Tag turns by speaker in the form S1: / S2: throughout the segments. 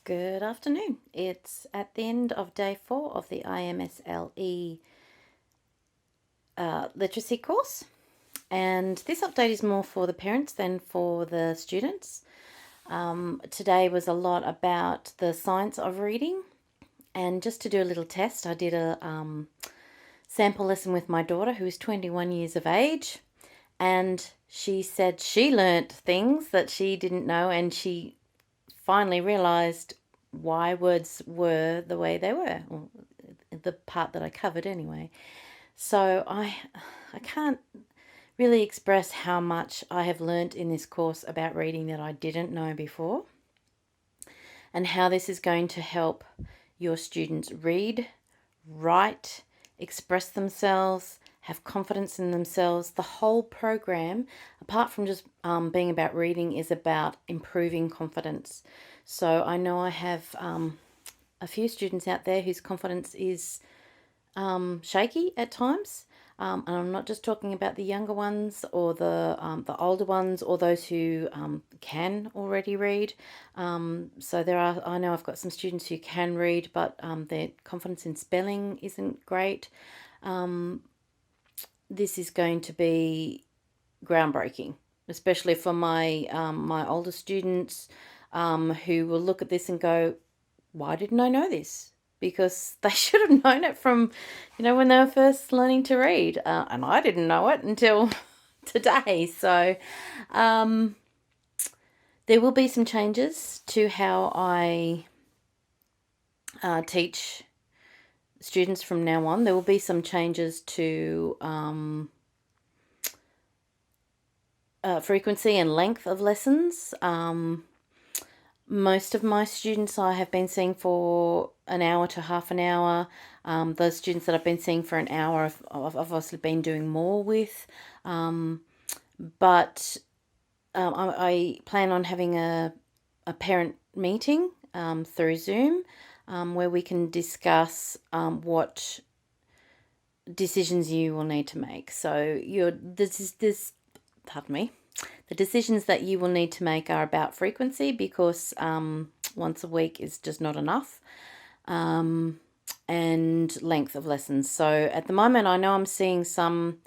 S1: Good afternoon. It's at the end of day 4 of the IMSLE literacy course, and this update is more for the parents than for the students. Today was a lot about the science of reading, and just to do a little test, I did a sample lesson with my daughter, who is 21 years of age, and she said she learnt things that she didn't know, and she finally realised why words were the way they were, or the part that I covered anyway. So I can't really express how much I have learnt in this course about reading that I didn't know before, and how this is going to help your students read, write, express themselves, have confidence in themselves. The whole program, apart from just being about reading, is about improving confidence. So I know I have a few students out there whose confidence is shaky at times. And I'm not just talking about the younger ones or the older ones, or those who can already read. So I know I've got some students who can read, but their confidence in spelling isn't great. This is going to be groundbreaking, especially for my my older students who will look at this and go, "Why didn't I know this?" Because they should have known it from, when they were first learning to read, and I didn't know it until today. So there will be some changes to how I teach students from now on. There will be some changes to frequency and length of lessons. Most of my students I have been seeing for an hour to half an hour. Those students that I've been seeing for an hour, I've obviously been doing more with. But I plan on having a parent meeting through Zoom, where we can discuss what decisions you will need to make. So pardon me. The decisions that you will need to make are about frequency, because once a week is just not enough, and length of lessons. So at the moment, I know I'm seeing some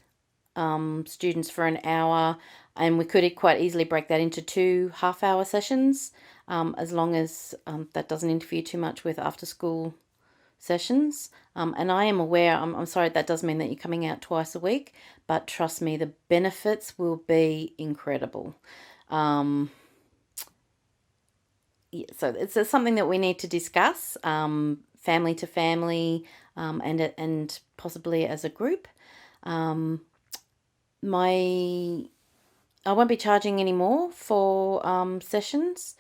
S1: students for an hour, and we could quite easily break that into 2 half-hour sessions, as long as that doesn't interfere too much with after-school sessions. And I am aware, I'm sorry, that does mean that you're coming out twice a week, but trust me, the benefits will be incredible. So it's something that we need to discuss, family to family, and possibly as a group. I won't be charging any more for sessions.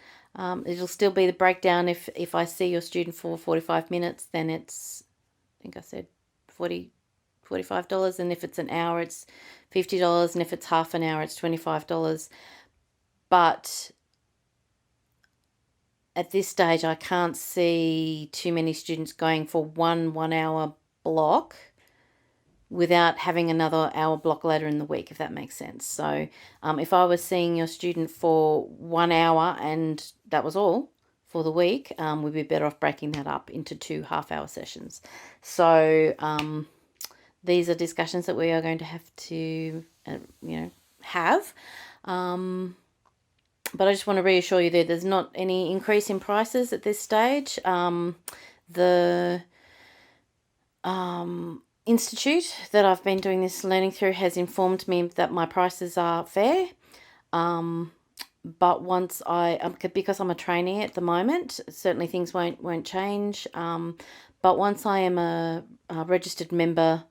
S1: It'll still be the breakdown. If I see your student for 45 minutes, then it's, I think I said $45. And if it's an hour, it's $50. And if it's half an hour, it's $25. But at this stage, I can't see too many students going for one hour block without having another hour block later in the week, if that makes sense. So if I was seeing your student for 1 hour and that was all for the week, we'd be better off breaking that up into 2 half-hour sessions. So these are discussions that we are going to have to, have. But I just want to reassure you that there's not any increase in prices at this stage. The institute that I've been doing this learning through has informed me that my prices are fair. But once because I'm a trainee at the moment, certainly things won't change. But once I am a registered member,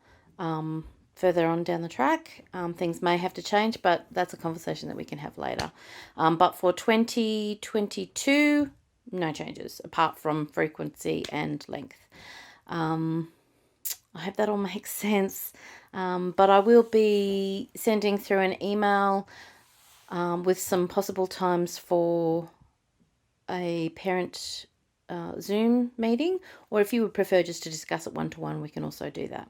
S1: further on down the track, things may have to change, but that's a conversation that we can have later. But for 2022, no changes apart from frequency and length. I hope that all makes sense. But I will be sending through an email with some possible times for a parent Zoom meeting, or if you would prefer just to discuss it one-to-one, we can also do that.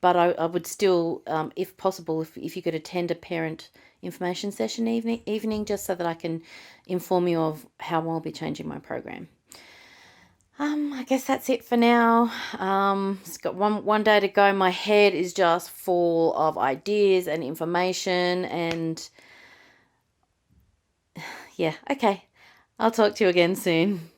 S1: But I would still, if possible, if you could attend a parent information session evening, just so that I can inform you of how I'll be changing my program. I guess that's it for now. It's got one day to go. My head is just full of ideas and information, and yeah, okay. I'll talk to you again soon.